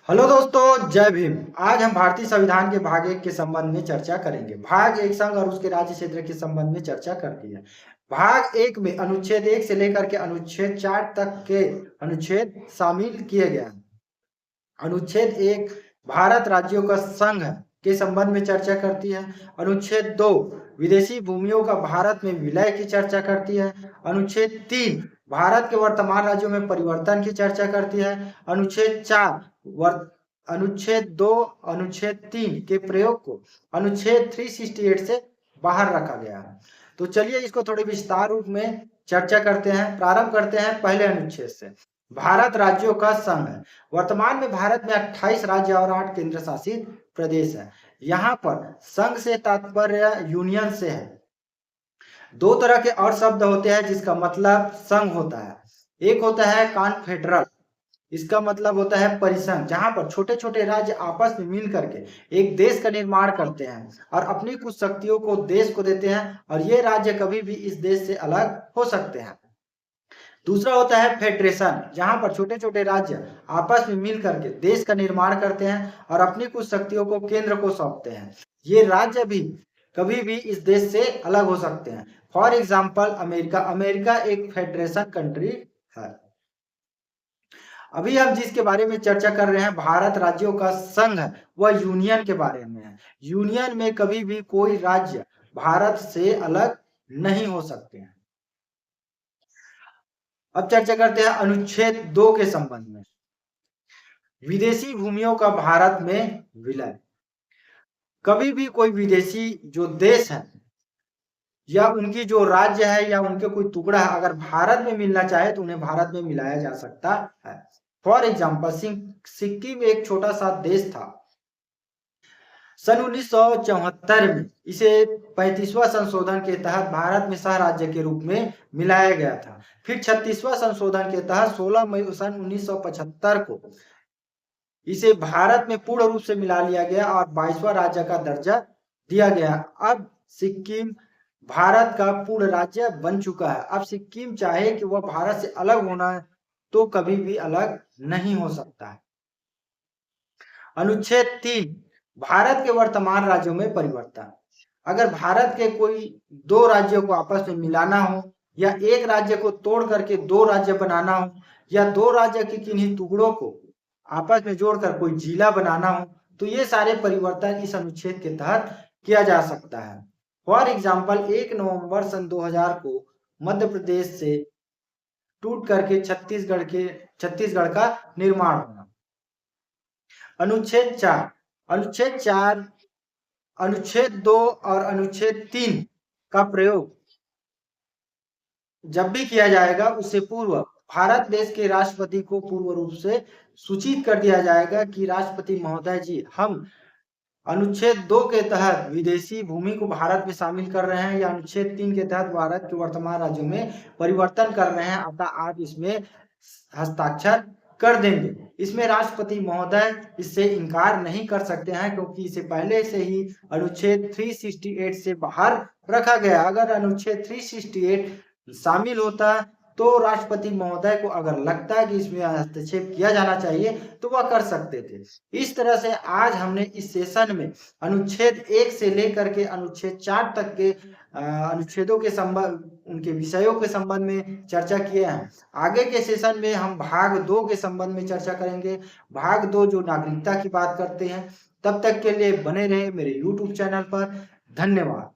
Hello दोस्तों, जय भीम। आज हम भारतीय संविधान के भाग 1 के संबंध में चर्चा करेंगे। भाग 1 संघ और उसके राज्य क्षेत्र के संबंध में चर्चा करती है। भाग 1 में अनुच्छेद 1 से लेकर के अनुच्छेद 4 तक के अनुच्छेद शामिल किए गए हैं। अनुच्छेद 1 भारत राज्यों का संघ के संबंध में चर्चा करती है। अनुच्छेद 2 विदेशी भूमियों का भारत में विलय की चर्चा करती है। अनुच्छेद 3 भारत के वर्तमान राज्यों में परिवर्तन की चर्चा करती है। अनुच्छेद 4 अनुच्छेद 2 अनुच्छेद 3 के प्रयोग को अनुच्छेद 368 से बाहर रखा गया है। तो चलिए इसको थोड़ी विस्तार रूप में चर्चा करते हैं। प्रारंभ करते हैं पहले अनुच्छेद से। भारत राज्यों का संघ है। वर्तमान में भारत में 28 राज्य और 8 केंद्र शासित प्रदेश है। यहाँ पर संघ से तात्पर्य यूनियन से है। दो तरह के और शब्द होते हैं जिसका मतलब संघ होता है। एक होता है कॉन्फेडरल, इसका मतलब होता है परिसंघ, जहां पर छोटे छोटे राज्य आपस में मिल करके एक देश का निर्माण करते हैं और अपनी कुछ शक्तियों को देश को देते हैं और ये राज्य कभी भी इस देश से अलग हो सकते हैं। दूसरा होता है फेडरेशन, जहां पर छोटे छोटे राज्य आपस में मिल करके देश का निर्माण करते हैं और अपनी कुछ शक्तियों को केंद्र को सौंपते हैं। ये राज्य भी कभी भी इस देश से अलग हो सकते हैं। For example America. अमेरिका एक फेडरेशन कंट्री है। अभी हम जिसके बारे में चर्चा कर रहे हैं भारत राज्यों का संघ, वह यूनियन के बारे में है। यूनियन में कभी भी कोई राज्य भारत से अलग नहीं हो सकते हैं। अब चर्चा करते हैं अनुच्छेद 2 के संबंध में। विदेशी भूमियों का भारत में विलय। कभी भी कोई विदेशी जो देश है या उनकी जो राज्य है या उनके कोई टुकड़ा है, अगर भारत में मिलना चाहे तो उन्हें भारत में मिलाया जा सकता है। फॉर एग्जाम्पल सिक्किम एक छोटा सा देश था। सन 1974 में इसे 35वां संशोधन के तहत भारत में सह राज्य के रूप में मिलाया गया था। फिर 36वां संशोधन के तहत 16 मई सन 1975 को इसे भारत में पूर्ण रूप से मिला लिया गया और 22वां राज्य का दर्जा दिया गया। अब सिक्किम भारत का पूर्ण राज्य बन चुका है। अब सिक्किम चाहे कि वह भारत से अलग होना है तो कभी भी अलग नहीं हो सकता है। अनुच्छेद 3 भारत के वर्तमान राज्यों में परिवर्तन। अगर भारत के कोई दो राज्यों को आपस में मिलाना हो या एक राज्य को तोड़ करके दो राज्य बनाना हो या दो राज्य के किन्हीं टुकड़ों को आपस में जोड़कर कोई जिला बनाना हो तो ये सारे परिवर्तन इस अनुच्छेद के तहत किया जा सकता है। फॉर एग्जाम्पल 1 नवंबर सन 2000 को मध्य प्रदेश से टूट करके छत्तीसगढ़ का निर्माण होना। अनुच्छेद 4 अनुच्छेद 2 और अनुच्छेद 3 का प्रयोग जब भी किया जाएगा उससे पूर्व भारत देश के राष्ट्रपति को पूर्व रूप से सूचित कर दिया जाएगा कि राष्ट्रपति महोदय जी, हम अनुच्छेद 2 के तहत विदेशी भूमि को भारत में शामिल कर रहे हैं या अनुच्छेद 3 के तहत भारत के वर्तमान राज्यों में परिवर्तन कर रहे हैं, अतः आप इसमें हस्ताक्षर कर देंगे। इसमें राष्ट्रपति महोदय इससे इनकार नहीं कर सकते हैं क्योंकि इसे पहले से ही अनुच्छेद 368 से बाहर रखा गया। अगर अनुच्छेद 368 शामिल होता तो राष्ट्रपति महोदय को अगर लगता है कि इसमें हस्तक्षेप किया जाना चाहिए तो वह कर सकते थे। इस तरह से आज हमने इस सेशन में अनुच्छेद 1 से लेकर के अनुच्छेद 4 तक के अनुच्छेदों के संबंध, उनके विषयों के संबंध में चर्चा किए हैं। आगे के सेशन में हम भाग 2 के संबंध में चर्चा करेंगे। भाग 2 जो नागरिकता की बात करते हैं। तब तक के लिए बने रहे मेरे YouTube चैनल पर। धन्यवाद।